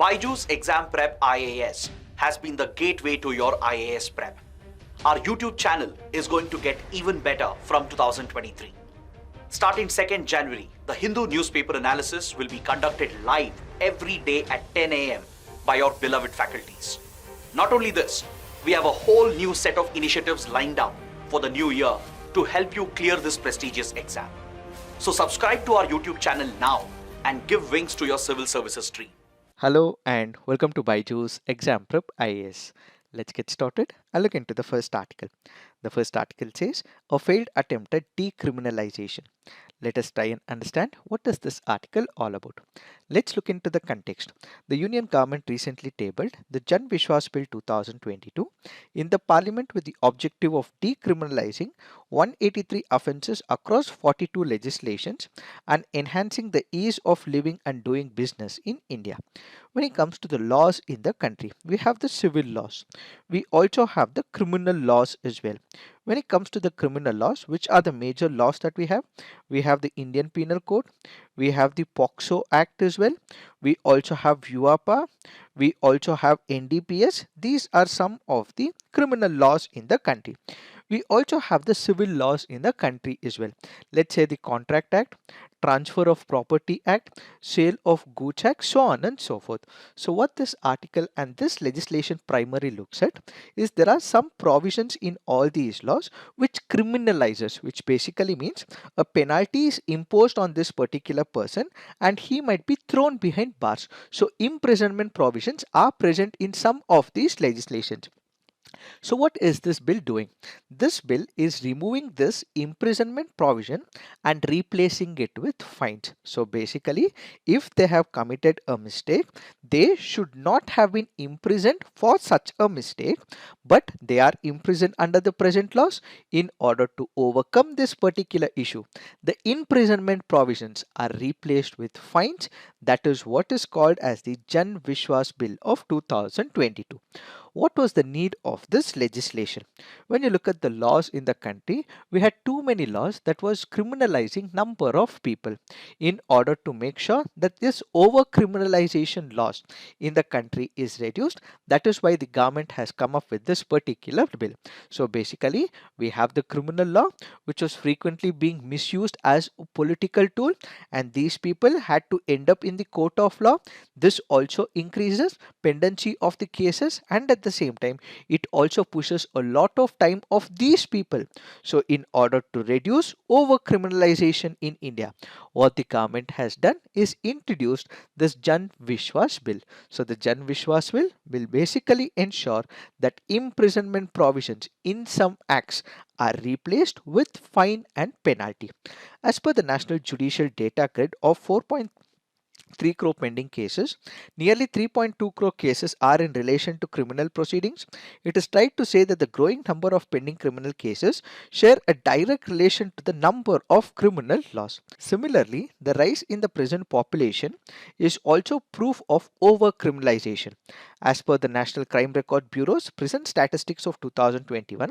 BYJU'S Exam Prep IAS has been the gateway to your IAS prep. Our YouTube channel is going to get even better from 2023. Starting 2nd January, the Hindu newspaper analysis will be conducted live every day at 10 a.m. by your beloved faculties. Not only this, we have a whole new set of initiatives lined up for the new year to help you clear this prestigious exam. So subscribe to our YouTube channel now and give wings to your civil services dream. Hello and welcome to Byjus Exam Prep IAS. Let's get started. I'll look into the first article. The first article says a failed attempt at decriminalization. Let us try and understand what is this article all about. Let's look into the context. The Union government recently tabled the Jan Vishwas Bill 2022 in the Parliament with the objective of decriminalizing 183 offences across 42 legislations and enhancing the ease of living and doing business in India. When it comes to the laws in the country, we have the civil laws. We also have the criminal laws as well. When it comes to the criminal laws, which are the major laws that we have? We have the Indian Penal Code, we have the POCSO Act as well, we also have UAPA, we also have NDPS. These are some of the criminal laws in the country. We also have the civil laws in the country as well. Let's say the Contract Act, Transfer of Property Act, Sale of Goods Act, so on and so forth. So what this article and this legislation primarily looks at is there are some provisions in all these laws which criminalizes, which basically means a penalty is imposed on this particular person and he might be thrown behind bars. So imprisonment provisions are present in some of these legislations. So what is this bill doing? This bill is removing this imprisonment provision and replacing it with fines. So basically, if they have committed a mistake, they should not have been imprisoned for such a mistake, but they are imprisoned under the present laws. In order to overcome this particular issue, the imprisonment provisions are replaced with fines. That is what is called as the Jan Vishwas Bill of 2022. What was the need of this legislation? When you look at the laws in the country, we had too many laws that was criminalizing number of people. In order to make sure that this over criminalization laws in the country is reduced, that is why the government has come up with this particular bill. So basically, we have the criminal law which was frequently being misused as a political tool, and these people had to end up in the court of law. This also increases pendency of the cases, and at the same time it also pushes a lot of time of these people. So in order to reduce over criminalization in India, what the government has done is introduced this Jan Vishwas Bill. So the Jan Vishwas Bill will basically ensure that imprisonment provisions in some acts are replaced with fine and penalty. As per the National Judicial Data Grid of 4.3 crore pending cases, nearly 3.2 crore cases are in relation to criminal proceedings. It is tried to say that the growing number of pending criminal cases share a direct relation to the number of criminal laws. Similarly, the rise in the prison population is also proof of over criminalization. As per the National Crime Record Bureau's prison statistics of 2021,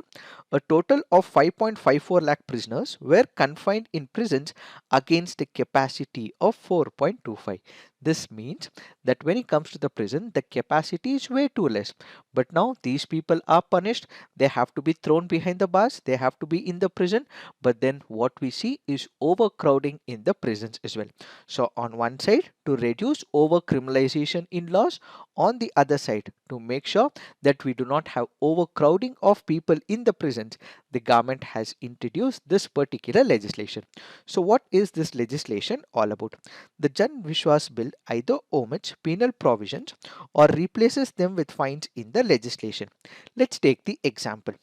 a total of 5.54 lakh prisoners were confined in prisons against a capacity of 4.25. This means that when it comes to the prison, the capacity is way too less. But now these people are punished. They have to be thrown behind the bars. They have to be in the prison. But then what we see is overcrowding in the prisons as well. So on one side, to reduce over criminalization in laws, on the other side, to make sure that we do not have overcrowding of people in the prisons, the government has introduced this particular legislation. So what is this legislation all about? The Jan Vishwas Bill either omits penal provisions or replaces them with fines in the legislation. Let's take the example.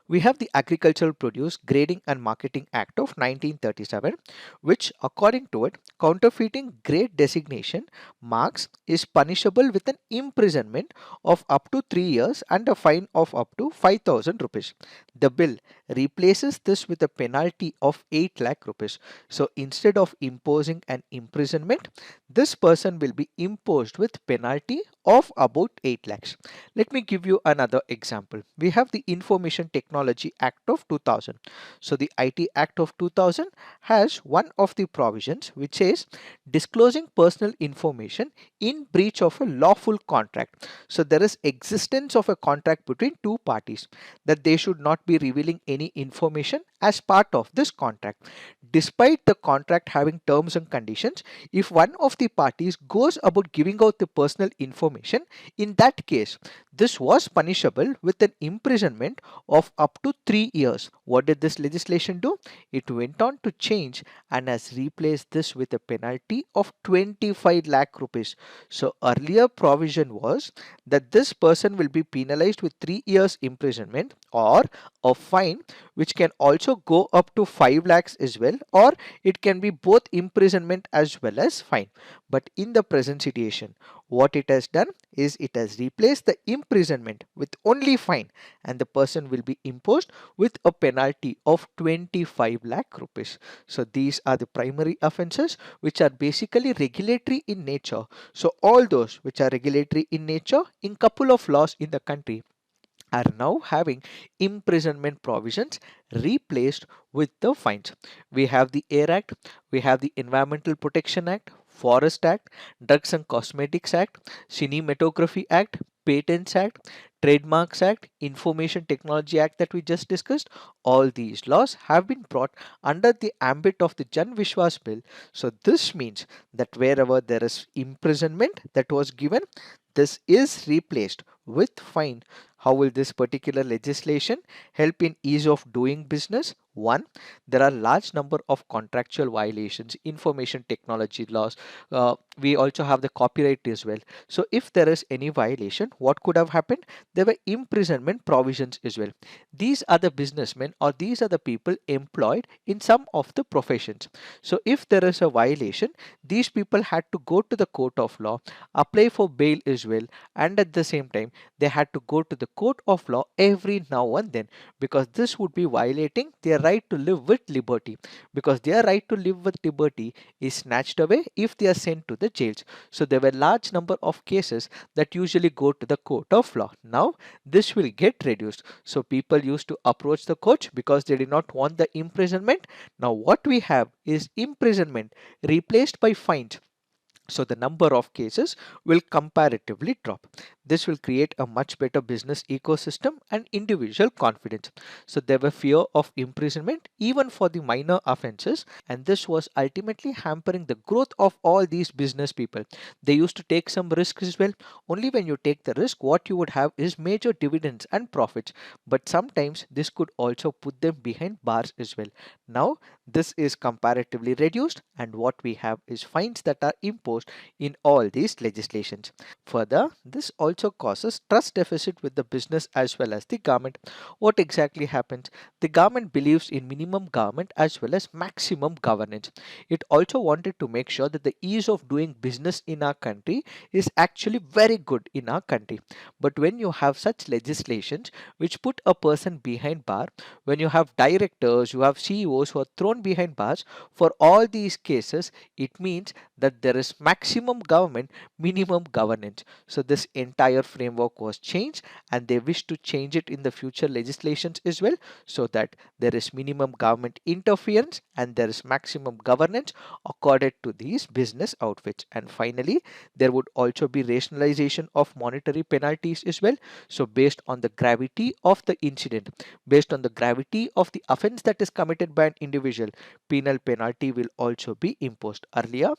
We have the Agricultural Produce Grading and Marketing Act of 1937, which according to it, counterfeiting grade designation marks is punishable with an imprisonment of up to 3 years and a fine of up to 5,000 rupees. The bill replaces this with a penalty of 8 lakh rupees. So instead of imposing an imprisonment, this person will be imposed with penalty of about 8 lakhs. Let me give you another example. We have the Information Technology Act of 2000. So the IT Act of 2000 has one of the provisions which says disclosing personal information in breach of a lawful contract. So there is existence of a contract between two parties that they should not be revealing any information as part of this contract. Despite the contract having terms and conditions, if one of the parties goes about giving out the personal information, in that case, this was punishable with an imprisonment of up to 3 years. What did this legislation do? It went on to change and has replaced this with a penalty of 25 lakh rupees. So earlier provision was that this person will be penalized with 3 years imprisonment or a fine which can also go up to 5 lakhs as well, or it can be both imprisonment as well as fine. But in the present situation, what it has done is it has replaced the imprisonment with only fine, and the person will be imposed with a penalty of 25 lakh rupees. So these are the primary offences which are basically regulatory in nature. So all those which are regulatory in nature in couple of laws in the country are now having imprisonment provisions replaced with the fines. We have the Air Act, we have the Environmental Protection Act, Forest Act, Drugs and Cosmetics Act, Cinematography Act, Patents Act, Trademarks Act, Information Technology Act that we just discussed. All these laws have been brought under the ambit of the Jan Vishwas bill. So this means that wherever there is imprisonment that was given, this is replaced with fine. How will this particular legislation help in ease of doing business? One, there are large number of contractual violations, information technology laws. We also have the copyright as well. So if there is any violation, what could have happened? There were imprisonment provisions as well. These are the businessmen or these are the people employed in some of the professions. So if there is a violation, these people had to go to the court of law, apply for bail as well, and at the same time they had to go to the court of law every now and then, because this would be violating their right to live with liberty, because their right to live with liberty is snatched away if they are sent to the jails. So there were large number of cases that usually go to the court of law. Now this will get reduced. So people used to approach the court because they did not want the imprisonment. Now what we have is imprisonment replaced by fines. So the number of cases will comparatively drop. This will create a much better business ecosystem and individual confidence. So there were fear of imprisonment even for the minor offences, and this was ultimately hampering the growth of all these business people. They used to take some risks as well. Only when you take the risk, what you would have is major dividends and profits. But sometimes this could also put them behind bars as well. Now this is comparatively reduced, and what we have is fines that are imposed in all these legislations. Further, this also causes trust deficit with the business as well as the government. What exactly happens? The government believes in minimum government as well as maximum governance. It also wanted to make sure that the ease of doing business in our country is actually very good in our country. But when you have such legislations which put a person behind bar, when you have directors, you have CEOs who are thrown behind bars for all these cases, it means that there is maximum government, minimum governance. So this entire framework was changed, and they wish to change it in the future legislations as well, so that there is minimum government interference and there is maximum governance accorded to these business outfits. And finally, there would also be rationalization of monetary penalties as well. So based on the gravity of the incident, based on the gravity of the offense that is committed by an individual, penal penalty will also be imposed. Earlier,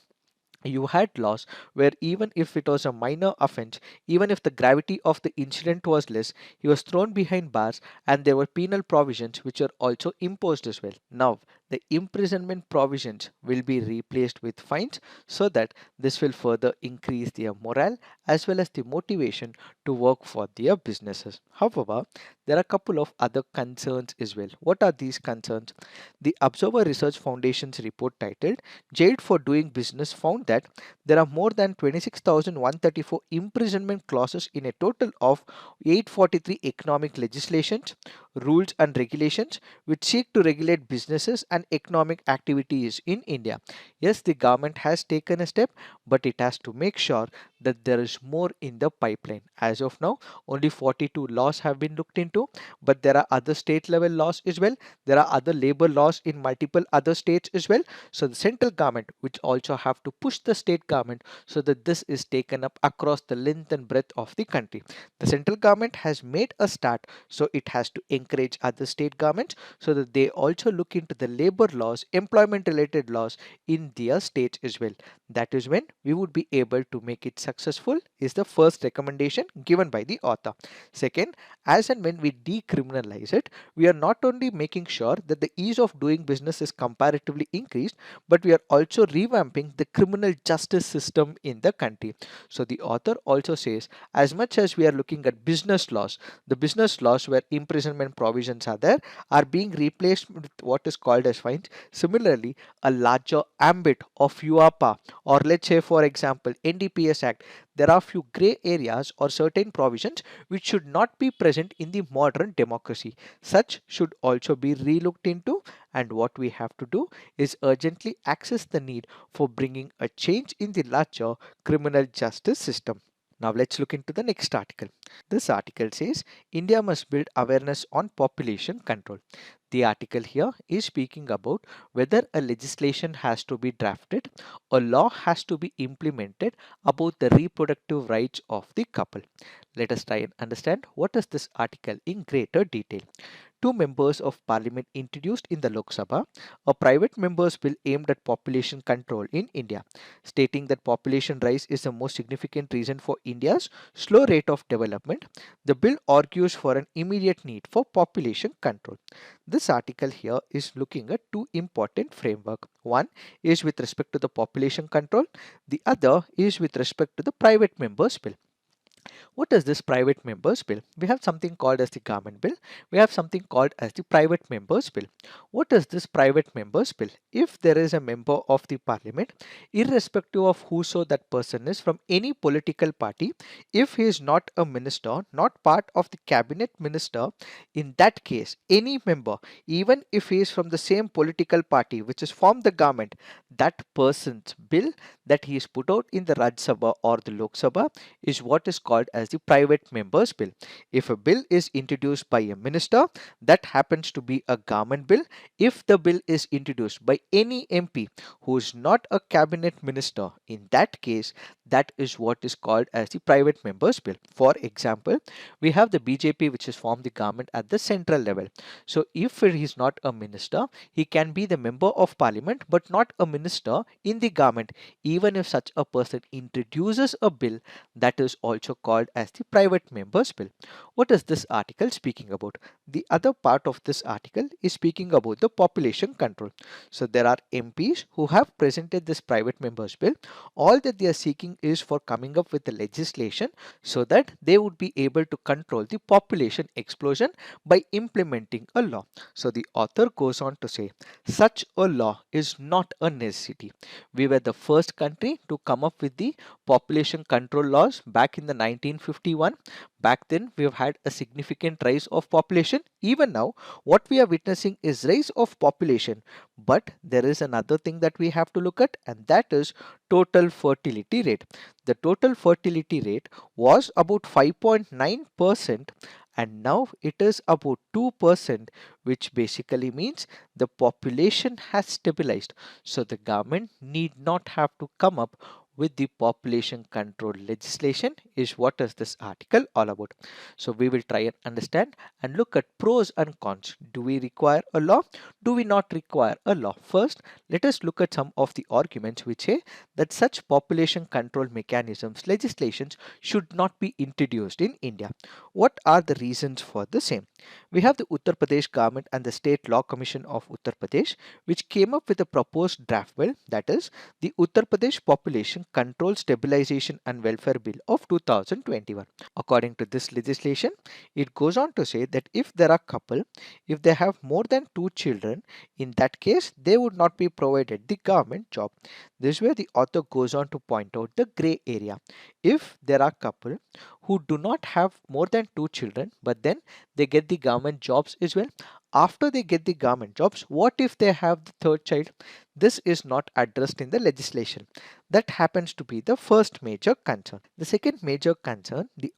you had laws where even if it was a minor offense, even if the gravity of the incident was less, he was thrown behind bars, and there were penal provisions which are also imposed as well. Now, the imprisonment provisions will be replaced with fines, so that this will further increase their morale as well as the motivation to work for their businesses. However, there are a couple of other concerns as well. What are these concerns? The Observer Research Foundation's report titled Jailed for Doing Business found that there are more than 26,134 imprisonment clauses in a total of 843 economic legislations, rules and regulations which seek to regulate businesses and economic activities in India. Yes, the government has taken a step, but it has to make sure that there is more in the pipeline. As of now, only 42 laws have been looked into, but there are other state level laws as well. There are other labor laws in multiple other states as well. So the central government, which also have to push the state government so that this is taken up across the length and breadth of the country. The central government has made a start, so it has to encourage other state governments so that they also look into the labor laws, employment related laws in their states as well. That is when we would be able to make it successful, is the first recommendation given by the author. Second, as and when we decriminalize it, we are not only making sure that the ease of doing business is comparatively increased, but we are also revamping the criminal justice system in the country. So the author also says, as much as we are looking at business laws, the business laws where imprisonment provisions are there are being replaced with what is called as fines. Similarly, a larger ambit of UAPA, or let's say for example NDPS Act, there are few grey areas or certain provisions which should not be present in the modern democracy. Such should also be relooked into, and what we have to do is urgently access the need for bringing a change in the larger criminal justice system. Now let's look into the next article. This article says India must build awareness on population control. The article here is speaking about whether a legislation has to be drafted, a law has to be implemented about the reproductive rights of the couple. Let us try and understand what is this article in greater detail. Two members of parliament introduced in the Lok Sabha a private member's bill aimed at population control in India, stating that population rise is the most significant reason for India's slow rate of development. The bill argues for an immediate need for population control. This article here is looking at two important framework. One is with respect to the population control, the other is with respect to the private members bill. What is this private members bill? We have something called as the government bill. We have something called as the private members bill. What is this private members bill? If there is a member of the parliament, irrespective of whoso that person is from any political party, if he is not a minister, not part of the cabinet minister, in that case, any member, even if he is from the same political party which is formed the government, that person's bill that he is put out in the Rajya Sabha or the Lok Sabha is what is called as the private members bill. If a bill is introduced by a minister, that happens to be a government bill. If the bill is introduced by any MP who is not a cabinet minister, in that case, that is what is called as the private members bill. For example, we have the BJP which has formed the government at the central level. So if he is not a minister, he can be the member of parliament but not a minister in the government. Even if such a person introduces a bill, that is also called as the private members bill. What is this article speaking about? The other part of this article is speaking about the population control. So there are MPs who have presented this private members bill. All that they are seeking is for coming up with the legislation so that they would be able to control the population explosion by implementing a law. So the author goes on to say, such a law is not a necessity. We were the first country to come up with the population control laws back in the 1951. Back then, we have had a significant rise of population. Even now, what we are witnessing is rise of population. But there is another thing that we have to look at, and that is total fertility rate. The total fertility rate was about 5.9%, and now it is about 2%, which basically means the population has stabilized. So the government need not have to come up with the population control legislation, is what is this article all about. So we will try and understand and look at pros and cons. Do we require a law? Do we not require a law? First, let us look at some of the arguments which say that such population control mechanisms, legislations should not be introduced in India. What are the reasons for the same? We have the Uttar Pradesh government and the State Law Commission of Uttar Pradesh, which came up with a proposed draft bill, that is the Uttar Pradesh Population Population Control Stabilization and Welfare Bill of 2021. According to this legislation, it goes on to say that if there are couple, if they have more than 2 children, in that case, they would not be provided the government job. This way, the author goes on to point out the gray area. If there are couple who do not have more than 2 children, but then they get the government jobs as well. After they get the government jobs, what if they have the third child? This is not addressed in the legislation. That happens to be the first major concern. The second major concern, the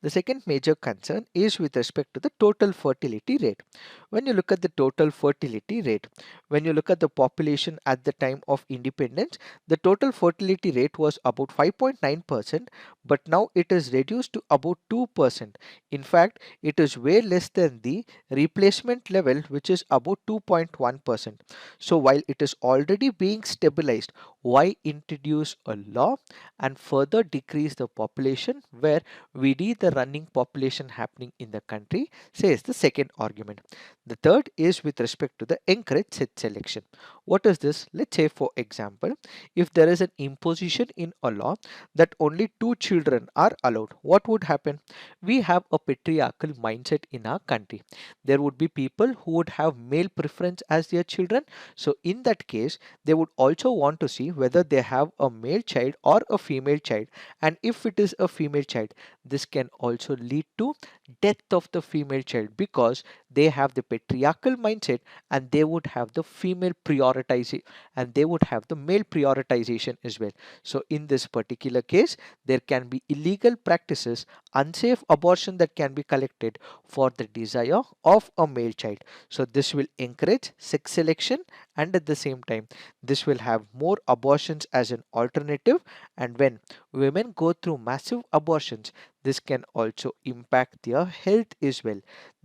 second major concern is with respect to the total fertility rate. When you look at the total fertility rate, when you look at the population at the time of independence, the total fertility rate was about 5.9%, but now it is reduced to about 2%. In fact, it is way less than the replacement level, which is about 2.1%. So while it is already being stabilized, why introduce a law and further decrease the population where we need the running population happening in the country, says the second argument. The third is with respect to the encouraged set selection. What is this? Let's say, for example, if there is an imposition in a law that only 2 children are allowed, what would happen? We have a patriarchal mindset in our country. There would be people who would have male preference as their children. So in that case, they would also want to see whether they have a male child or a female child. And if it is a female child, this can also lead to death of the female child because they have the patriarchal mindset and they would have the female prioritization and they would have the male prioritization as well. So in this particular case, there can be illegal practices, unsafe abortion that can be collected for the desire of a male child. So this will encourage sex selection, and at the same time this will have more abortions as an alternative. And when women go through massive abortions, this can also impact their health as well.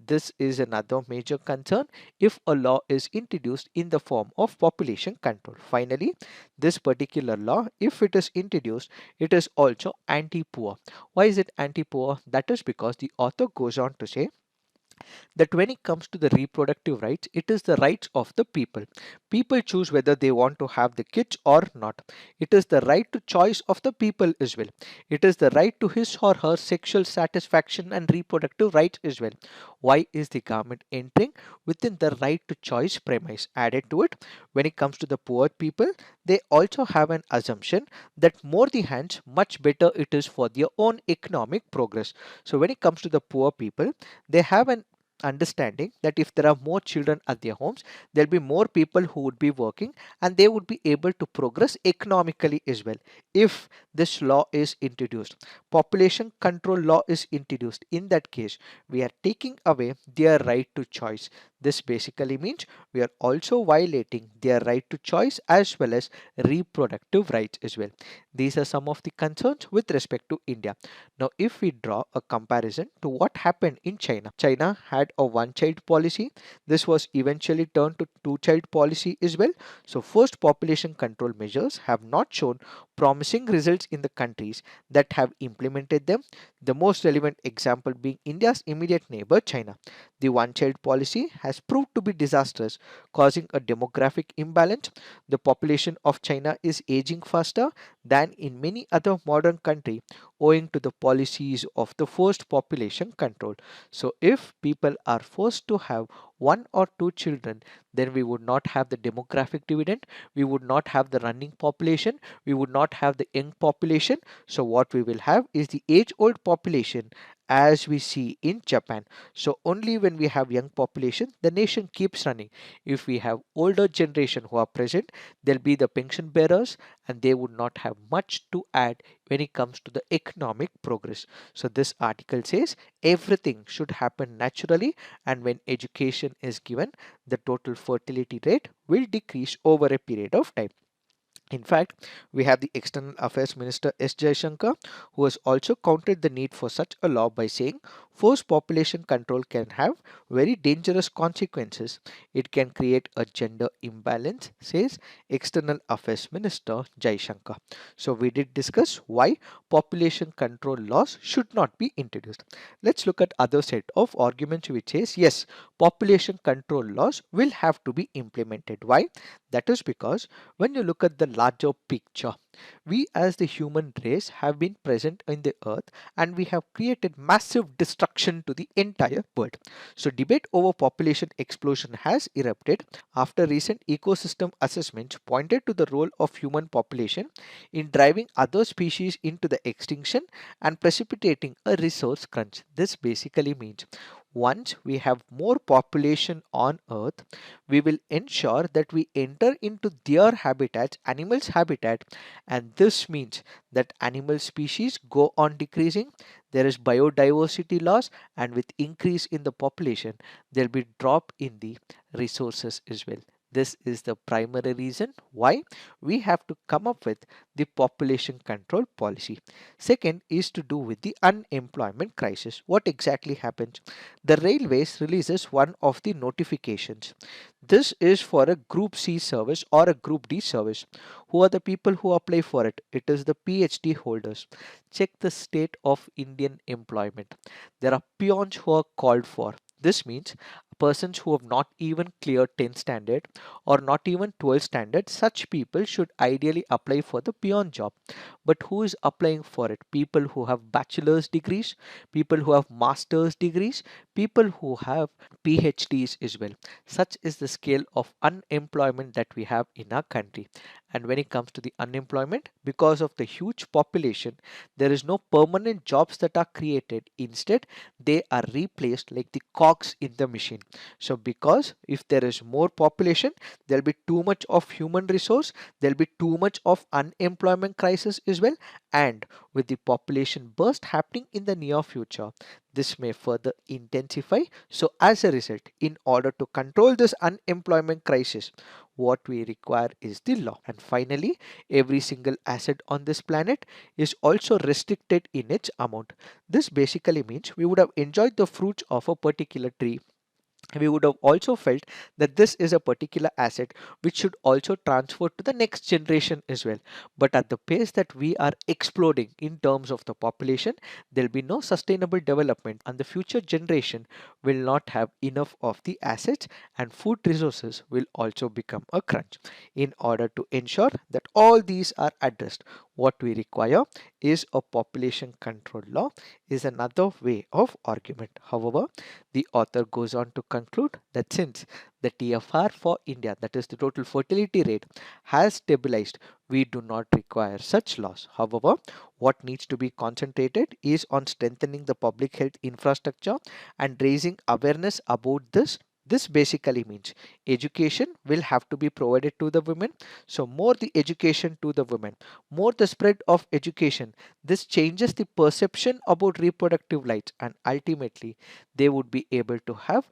This is another major concern if a law is introduced in the form of population control. Finally, this particular law, if it is introduced, it is also anti-poor. Why is it anti-poor? That is because the author goes on to say that when it comes to the reproductive rights, it is the rights of the people. People choose whether they want to have the kids or not. It is the right to choice of the people as well. It is the right to his or her sexual satisfaction and reproductive rights as well. Why is the government entering within the right to choice premise added to it? When it comes to the poor people, they also have an assumption that more the hands, much better it is for their own economic progress. So when it comes to the poor people, they have an understanding that if there are more children at their homes, there'll be more people who would be working and they would be able to progress economically as well. If this law is introduced, population control law is introduced, in that case we are taking away their right to choice. This basically means we are also violating their right to choice as well as reproductive rights as well. These are some of the concerns with respect to India. Now, if we draw a comparison to what happened in China, China had a one-child policy. This was eventually turned to two-child policy as well. So, first population control measures have not shown promising results in the countries that have implemented them. The most relevant example being India's immediate neighbor, China. The one-child policy has proved to be disastrous, causing a demographic imbalance. The population of China is aging faster than in many other modern countries owing to the policies of the forced population control. So if people are forced to have 1 or 2 children, then we would not have the demographic dividend, we would not have the running population, we would not have the young population. So what we will have is the age old population as we see in Japan. So only when we have young population, the nation keeps running. If we have older generation who are present, they'll be the pension bearers and they would not have much to add when it comes to the economic progress. So this article says everything should happen naturally, and when education is given, the total fertility rate will decrease over a period of time. In fact, we have the External Affairs Minister S. Jaishankar, who has also countered the need for such a law by saying forced population control can have very dangerous consequences. It can create a gender imbalance, says External Affairs Minister Jaishankar. So we did discuss why population control laws should not be introduced. Let's look at other set of arguments which says yes, population control laws will have to be implemented. Why? That is because when you look at the larger picture, We as the human race have been present in the earth and we have created massive destruction to the entire world. So debate over population explosion has erupted after recent ecosystem assessments pointed to the role of human population in driving other species into the extinction and precipitating a resource crunch. This basically means once we have more population on earth, we will ensure that we enter into their habitats, animals habitat, and this means that animal species go on decreasing. There is biodiversity loss, and with increase in the population there will be drop in the resources as well. This is the primary reason why we have to come up with the population control policy. Second is to do with the unemployment crisis. What exactly happens? The railways releases one of the notifications. This is for a group C service or a group D service. Who are the people who apply for it? It is the PhD holders. Check the state of Indian employment. There are peons who are called for. This means persons who have not even cleared 10 standard or not even 12 standard, such people should ideally apply for the peon job. But who is applying for it? People who have bachelor's degrees, people who have master's degrees, people who have PhDs as well. Such is the scale of unemployment that we have in our country. And when it comes to the unemployment, because of the huge population, there is no permanent jobs that are created. Instead, they are replaced like the cogs in the machine. So because if there is more population, there'll be too much of human resource, there'll be too much of unemployment crisis as well, and with the population burst happening in the near future, this may further intensify. So as a result, in order to control this unemployment crisis, what we require is the law. And finally, every single asset on this planet is also restricted in its amount. This basically means we would have enjoyed the fruits of a particular tree. We would have also felt that this is a particular asset which should also transfer to the next generation as well. But at the pace that we are exploding in terms of the population, there will be no sustainable development and the future generation will not have enough of the assets and food resources will also become a crunch. In order to ensure that all these are addressed, what we require is a population control law is another way of argument. However, the author goes on to conclude that since the TFR for India, that is the total fertility rate, has stabilized, we do not require such laws. However, what needs to be concentrated is on strengthening the public health infrastructure and raising awareness about this. This basically means education will have to be provided to the women. So more the education to the women, more the spread of education, this changes the perception about reproductive rights and ultimately they would be able to have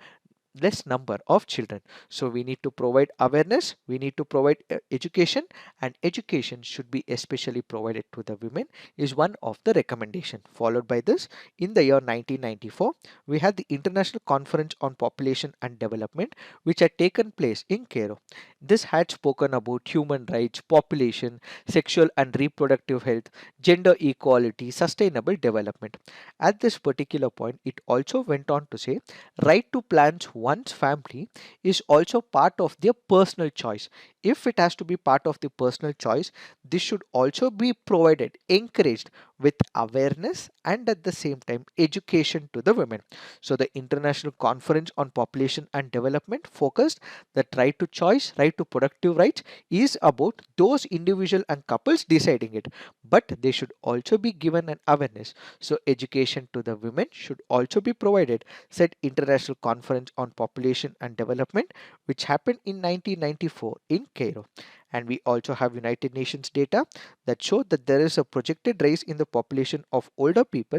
less number of children. So we need to provide awareness, we need to provide education, and education should be especially provided to the women is one of the recommendation. Followed by this, in the year 1994 we had the International Conference on Population and Development which had taken place in Cairo. This had spoken about human rights, population, sexual and reproductive health, gender equality, sustainable development. At this particular point, it also went on to say right to plan one's family is also part of their personal choice. If it has to be part of the personal choice, this should also be provided, encouraged with awareness and at the same time education to the women. So the International Conference on Population and Development focused that right to choice, right to productive rights is about those individual and couples deciding it, but they should also be given an awareness. So education to the women should also be provided, said International Conference on Population and Development, which happened in 1994 in Cairo. And we also have United Nations data that show that there is a projected rise in the population of older people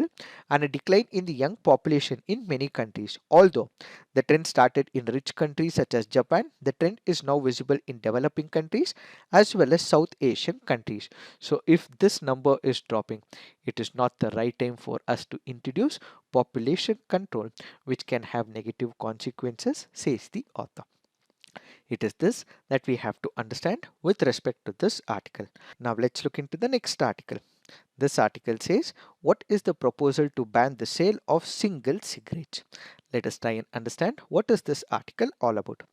and a decline in the young population in many countries. Although the trend started in rich countries such as Japan, the trend is now visible in developing countries as well as South Asian countries. So if this number is dropping, it is not the right time for us to introduce population control, which can have negative consequences, says the author. It is this that we have to understand with respect to this article. Now let's look into the next article. This article says, what is the proposal to ban the sale of single cigarettes? Let us try and understand what is this article all about.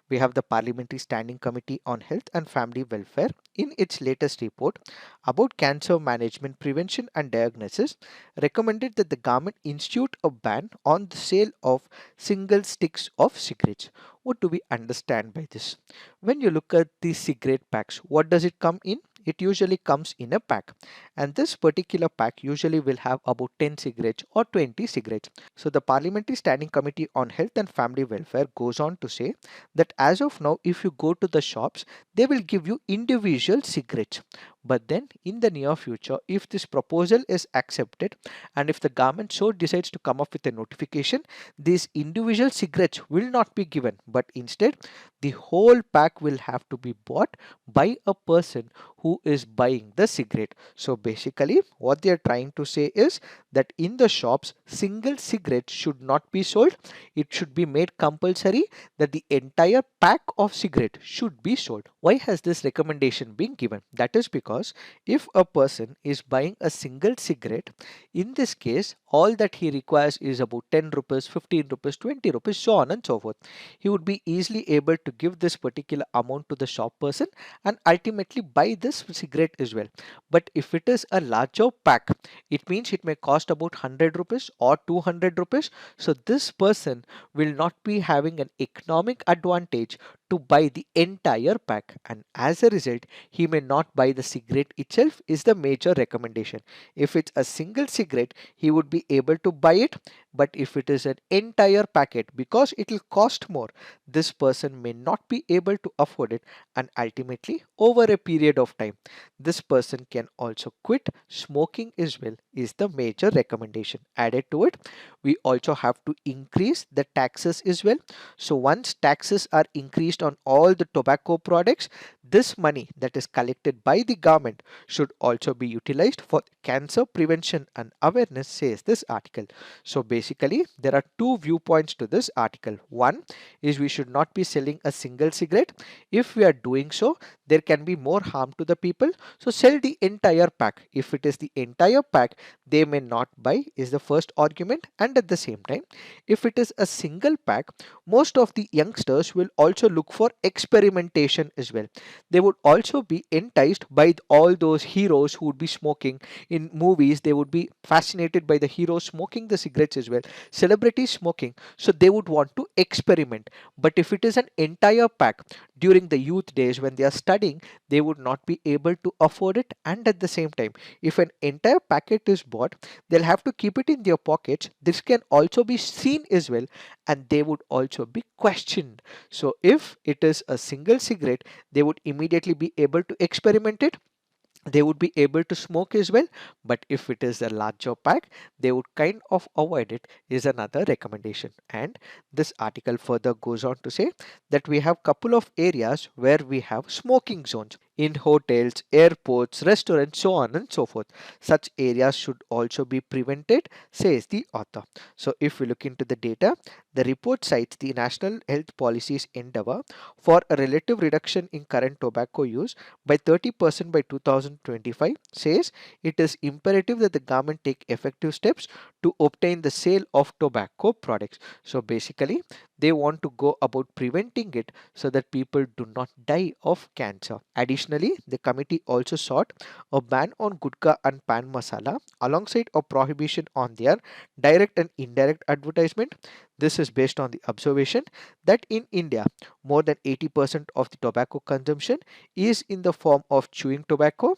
We have the Parliamentary Standing Committee on Health and Family Welfare in its latest report about cancer management, prevention and diagnosis recommended that the government institute a ban on the sale of single sticks of cigarettes. What do we understand by this? When you look at the cigarette packs, what does it come in? It usually comes in a pack, and this particular pack usually will have about 10 cigarettes or 20 cigarettes. So the Parliamentary Standing Committee on Health and Family Welfare goes on to say that as of now, if you go to the shops, they will give you individual cigarettes. But then in the near future, if this proposal is accepted and if the government so decides to come up with a notification, these individual cigarettes will not be given, but instead the whole pack will have to be bought by a person who is buying the cigarette. So basically what they are trying to say is that in the shops, single cigarette should not be sold. It should be made compulsory that the entire pack of cigarette should be sold. Why has this recommendation been given? That is because if a person is buying a single cigarette, in this case all that he requires is about 10 rupees, 15 rupees, 20 rupees, so on and so forth. He would be easily able to give this particular amount to the shop person and ultimately buy this cigarette as well. But if it is a larger pack, it means it may cost about 100 rupees or 200 rupees. So this person will not be having an economic advantage to buy the entire pack, and as a result he may not buy the cigarette itself is the major recommendation. If it's a single cigarette, he would be able to buy it, but if it is an entire packet, because it will cost more, this person may not be able to afford it, and ultimately over a period of time this person can also quit smoking as well is the major recommendation. Added to it, we also have to increase the taxes as well. So once taxes are increased on all the tobacco products, this money that is collected by the government should also be utilized for cancer prevention and awareness, says this article. So basically there are two viewpoints to this article. One is we should not be selling a single cigarette. If we are doing so, there can be more harm to the people. So sell the entire pack. If it is the entire pack, they may not buy is the first argument. And at the same time, if it is a single pack, most of the youngsters will also look for experimentation as well. They would also be enticed by all those heroes who would be smoking in movies. They would be fascinated by the heroes smoking the cigarettes as well, celebrities smoking, so they would want to experiment. But if it is an entire pack, during the youth days when they are studying, they would not be able to afford it. And at the same time, if an entire packet is bought, they'll have to keep it in their pockets. This can also be seen as well, and they would also be questioned. So if it is a single cigarette, they would immediately be able to experiment it, they would be able to smoke as well. But if it is a larger pack, they would kind of avoid it is another recommendation. And this article further goes on to say that we have couple of areas where we have smoking zones in hotels, airports, restaurants, so on and so forth. Such areas should also be prevented, says the author. So if we look into the data, the report cites the National Health Policy's endeavor for a relative reduction in current tobacco use by 30% by 2025, says it is imperative that the government take effective steps to obtain the sale of tobacco products. So basically they want to go about preventing it so that people do not die of cancer. Additionally, the committee also sought a ban on gutka and pan masala alongside a prohibition on their direct and indirect advertisement. This is based on the observation that in India, more than 80% of the tobacco consumption is in the form of chewing tobacco,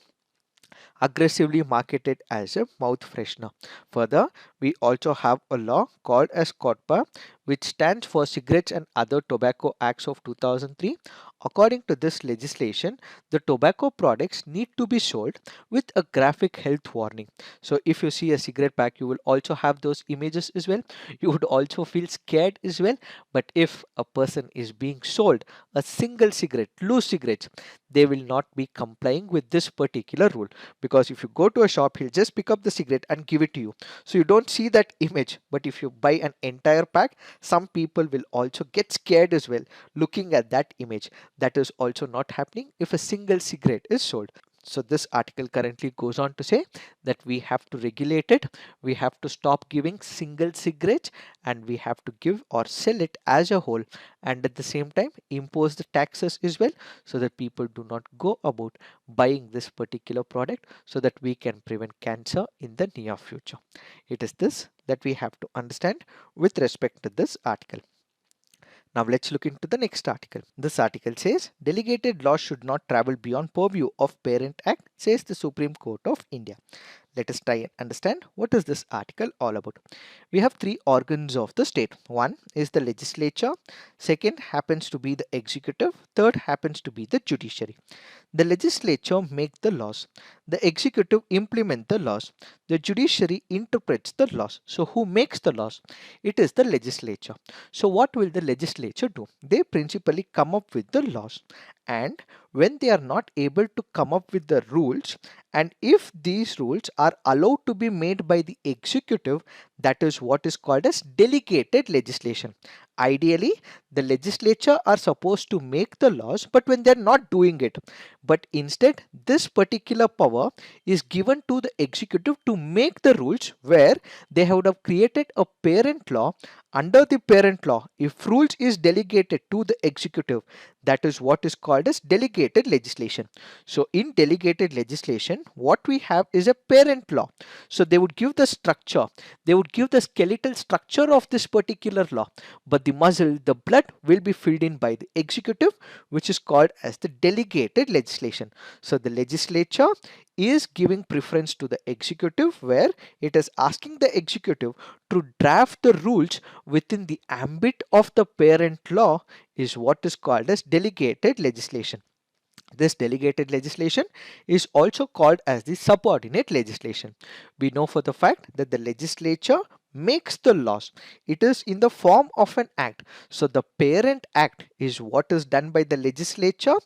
aggressively marketed as a mouth freshener. Further, we also have a law called as COTPA, which stands for Cigarettes and Other Tobacco Acts of 2003. According to this legislation, the tobacco products need to be sold with a graphic health warning. So if you see a cigarette pack, you will also have those images as well. You would also feel scared as well. But if a person is being sold a single cigarette, loose cigarettes, they will not be complying with this particular rule, because if you go to a shop, he'll just pick up the cigarette and give it to you, so you don't see that image. But if you buy an entire pack, some people will also get scared as well looking at that image. That is also not happening if a single cigarette is sold. So this article currently goes on to say that we have to regulate it, we have to stop giving single cigarettes, and we have to give or sell it as a whole, and at the same time impose the taxes as well, so that people do not go about buying this particular product, so that we can prevent cancer in the near future. It is this that we have to understand with respect to this article. Now let's look into the next article. This article says delegated laws should not travel beyond purview of Parent Act, says the Supreme Court of India. Let us try and understand what is this article all about. We have three organs of the state. One is the legislature, second happens to be the executive, third happens to be the judiciary. The legislature make the laws, the executive implement the laws, the judiciary interprets the laws. So who makes the laws? It is the legislature. So what will the legislature do? They principally come up with the laws, and when they are not able to come up with the rules, and if these rules are allowed to be made by the executive, that is what is called as delegated legislation. Ideally, the legislature are supposed to make the laws, but when they're not doing it, but instead this particular power is given to the executive to make the rules, where they would have created a parent law. Under the parent law, if rules is delegated to the executive, that is what is called as delegated legislation. So in delegated legislation, what we have is a parent law. So they would give the structure, they would give the skeletal structure of this particular law, but the muscle, the blood will be filled in by the executive, which is called as the delegated legislation. So the legislature is giving preference to the executive, where it is asking the executive to draft the rules within the ambit of the parent law, is what is called as delegated legislation. This delegated legislation is also called as the subordinate legislation. We know for the fact that the legislature makes the laws. It is in the form of an act. So the parent act is what is done by the legislature.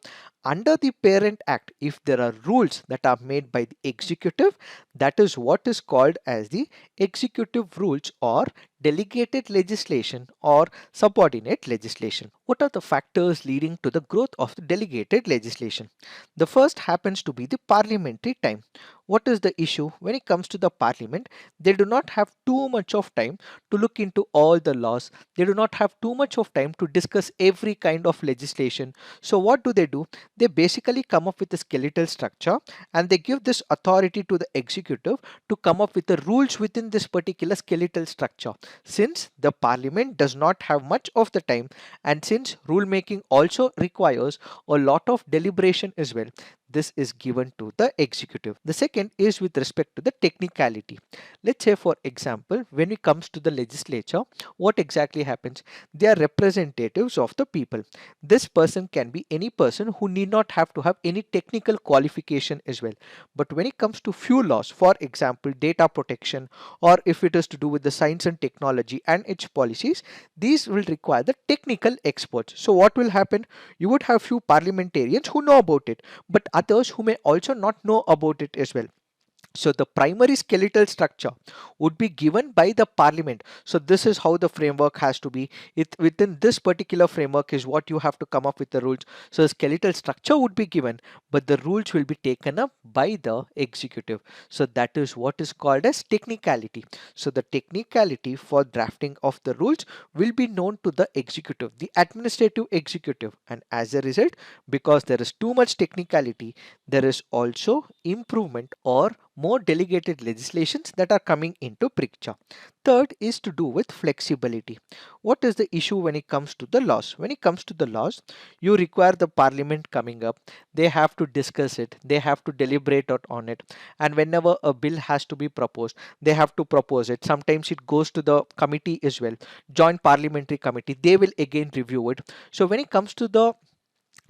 Under the parent act, if there are rules that are made by the executive, that is what is called as the executive rules, or delegated legislation, or subordinate legislation. What are the factors leading to the growth of the delegated legislation? The first happens to be the parliamentary time. What is the issue? When it comes to the parliament, they do not have too much of time to look into all the laws. They do not have too much of time to discuss every kind of legislation. So what do? They basically come up with a skeletal structure, and they give this authority to the executive to come up with the rules within this particular skeletal structure. Since the parliament does not have much of the time, and since rule making also requires a lot of deliberation as well, this is given to the executive. The second is with respect to the technicality. Let's say, for example, when it comes to the legislature, what exactly happens? They are representatives of the people. This person can be any person who need not have to have any technical qualification as well. But when it comes to few laws, for example, data protection, or if it is to do with the science and technology and its policies, these will require the technical experts. So what will happen? You would have few parliamentarians who know about it, but others who may also not know about it as well. So the primary skeletal structure would be given by the parliament. So this is how the framework has to be. Within this particular framework is what you have to come up with the rules. So the skeletal structure would be given, but the rules will be taken up by the executive. So that is what is called as technicality. So the technicality for drafting of the rules will be known to the executive, the administrative executive. And as a result, because there is too much technicality, there is also improvement or more delegated legislations that are coming into picture. Third is to do with flexibility. What is the issue when it comes to the laws? When it comes to the laws, you require the parliament coming up. They have to discuss it. They have to deliberate on it. And whenever a bill has to be proposed, they have to propose it. Sometimes it goes to the committee as well, joint parliamentary committee. They will again review it. So when it comes to the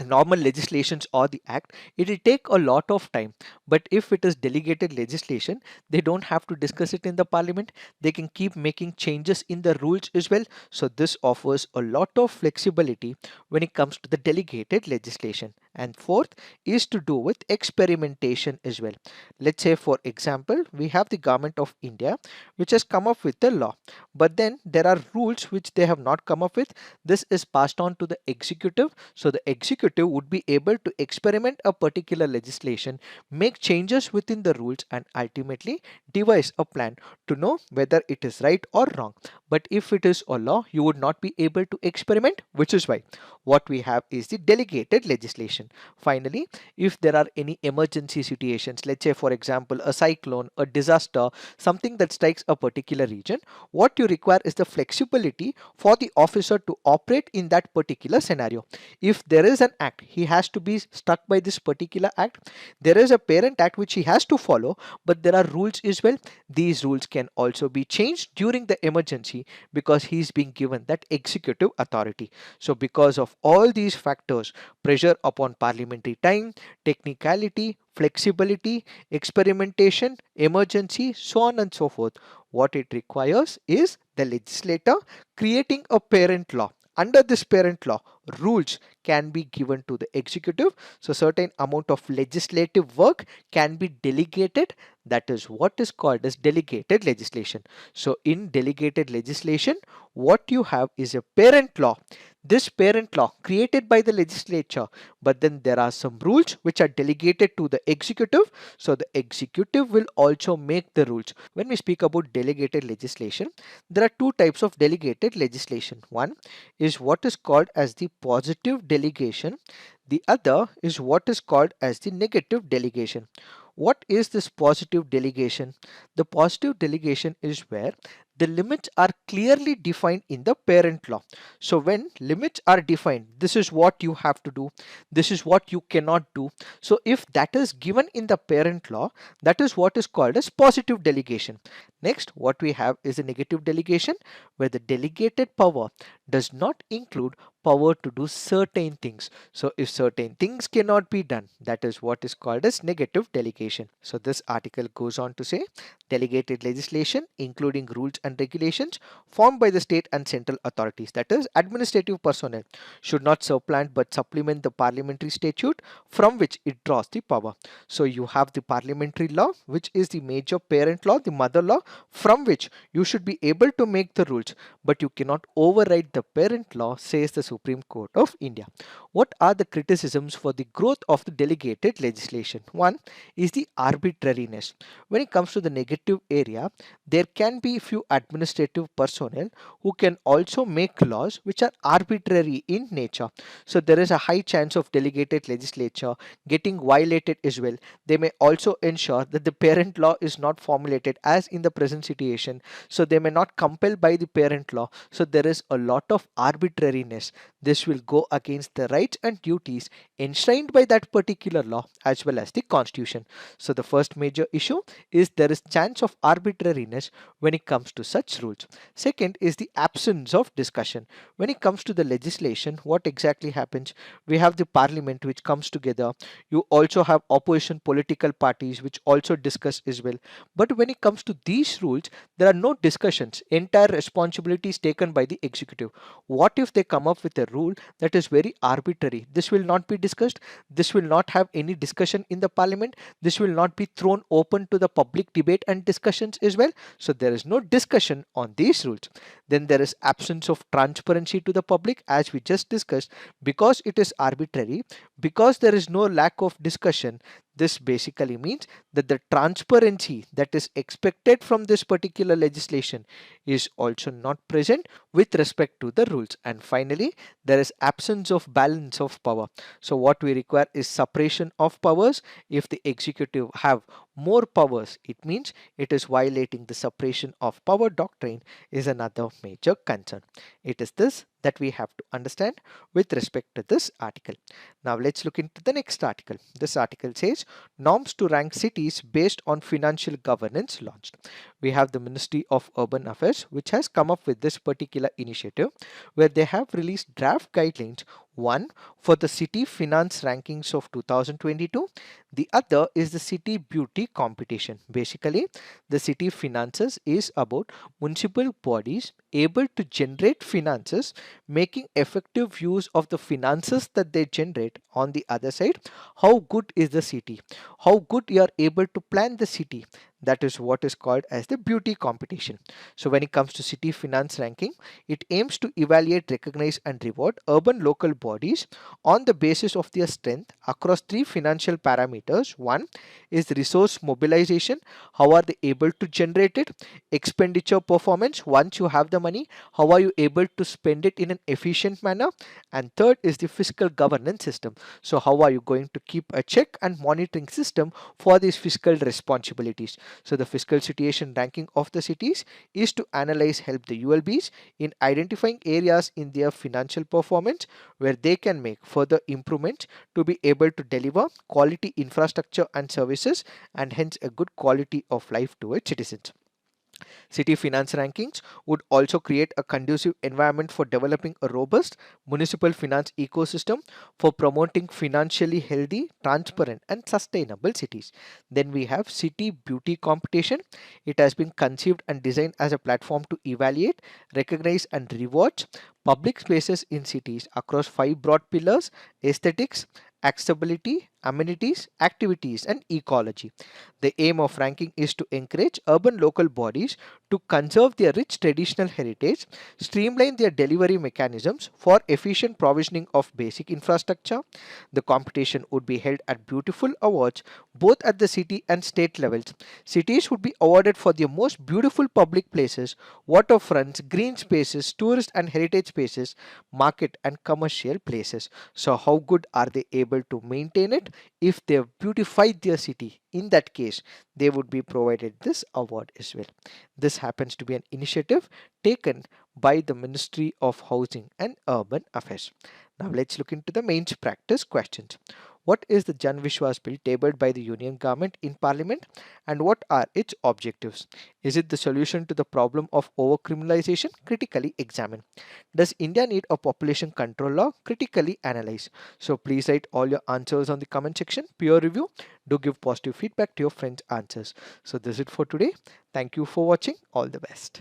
normal legislations or the act, it will take a lot of time. But if it is delegated legislation, they don't have to discuss it in the parliament. They can keep making changes in the rules as well. So this offers a lot of flexibility when it comes to the delegated legislation. And fourth is to do with experimentation as well. Let's say for example, we have the government of India which has come up with the law, but then there are rules which they have not come up with. This is passed on to the executive, so the executive would be able to experiment a particular legislation, make changes within the rules, and ultimately devise a plan to know whether it is right or wrong. But if it is a law, you would not be able to experiment, which is why what we have is the delegated legislation. Finally, if there are any emergency situations, let's say for example a cyclone, a disaster, something that strikes a particular region, what you require is the flexibility for the officer to operate in that particular scenario. If there is an act, he has to be stuck by this particular act. There is a parent act which he has to follow, but there are rules as well. These rules can also be changed during the emergency because he is being given that executive authority. So because of all these factors, pressure upon parliamentary time, technicality, flexibility, experimentation, emergency, so on and so forth, what it requires is the legislator creating a parent law. Under this parent law, rules can be given to the executive. So certain amount of legislative work can be delegated. That is what is called as delegated legislation. So in delegated legislation, what you have is a parent law. This parent law created by the legislature, but then there are some rules which are delegated to the executive. So the executive will also make the rules. When we speak about delegated legislation, there are two types of delegated legislation. One is what is called as the positive delegation. The other is what is called as the negative delegation. What is this positive delegation? The positive delegation is where the limits are clearly defined in the parent law. So when limits are defined, this is what you have to do, this is what you cannot do. So if that is given in the parent law, that is what is called as positive delegation. Next, what we have is a negative delegation, where the delegated power does not include power to do certain things. So if certain things cannot be done, that is what is called as negative delegation. So this article goes on to say, delegated legislation including rules and regulations formed by the state and central authorities, that is administrative personnel, should not supplant but supplement the parliamentary statute from which it draws the power. So you have the parliamentary law, which is the major parent law, the mother law, from which you should be able to make the rules, but you cannot override the parent law, says the Supreme Court of India. What are the criticisms for the growth of the delegated legislation? One is the arbitrariness. When it comes to the negative area, there can be few administrative personnel who can also make laws which are arbitrary in nature. So there is a high chance of delegated legislature getting violated as well. They may also ensure that the parent law is not formulated as in the present situation. So they may not compel by the parent law. So there is a lot of arbitrariness. This will go against the rights and duties enshrined by that particular law as well as the constitution. So the first major issue is there is chance of arbitrariness when it comes to such rules. Second is the absence of discussion. When it comes to the legislation, what exactly happens? We have the parliament which comes together. You also have opposition political parties which also discuss as well. But when it comes to these rules, there are no discussions. Entire responsibility is taken by the executive. What if they come up with a rule that is very arbitrary? This will not be discussed. This will not have any discussion in the parliament. This will not be thrown open to the public debate and discussions as well. So there is no discussion on these rules. Then there is absence of transparency to the public, as we just discussed. Because it is arbitrary, because there is no lack of discussion, this basically means that the transparency that is expected from this particular legislation is also not present with respect to the rules. And finally, there is absence of balance of power. So what we require is separation of powers. If the executive have more powers, it means it is violating the separation of power doctrine, is another major concern. It is this that we have to understand with respect to this article. Now let's look into the next article. This article says norms to rank cities based on financial governance launched. We have the Ministry of Urban Affairs which has come up with this particular initiative, where they have released draft guidelines. One for the city finance rankings of 2022. The other is the city beauty competition. Basically, the city finances is about municipal bodies able to generate finances making effective use of the finances that they generate. On the other side, how good is the city, how good you are able to plan the city. That is what is called as the beauty competition. So when it comes to city finance ranking, it aims to evaluate, recognize and reward urban local bodies on the basis of their strength across three financial parameters. One is resource mobilization, how are they able to generate it. Expenditure performance, once you have the money, how are you able to spend it in an efficient manner. And third is the fiscal governance system. So how are you going to keep a check and monitoring system for these fiscal responsibilities. So the fiscal situation ranking of the cities is to analyze, help the ULBs in identifying areas in their financial performance where they can make further improvements to be able to deliver quality infrastructure and services, and hence a good quality of life to its citizens. City finance rankings would also create a conducive environment for developing a robust municipal finance ecosystem for promoting financially healthy, transparent, and sustainable cities. Then we have city beauty competition. It has been conceived and designed as a platform to evaluate, recognize, and reward public spaces in cities across five broad pillars: aesthetics, accessibility, amenities, activities, and ecology. The aim of ranking is to encourage urban local bodies to conserve their rich traditional heritage, streamline their delivery mechanisms for efficient provisioning of basic infrastructure. The competition would be held at beautiful awards both at the city and state levels. Cities would be awarded for their most beautiful public places, waterfronts, green spaces, tourist and heritage spaces, market and commercial places. So how good are they able to maintain it? If they have beautified their city, in that case they would be provided this award as well. This happens to be an initiative taken by the Ministry of Housing and Urban Affairs. Now let's look into the mains practice questions. What is the Jan Vishwas bill tabled by the Union government in Parliament, and what are its objectives? Is it the solution to the problem of over-criminalization? Critically examine. Does India need a population control law? Critically analyze. So please write all your answers on the comment section. Peer review. Do give positive feedback to your friends' answers. So this is it for today. Thank you for watching. All the best.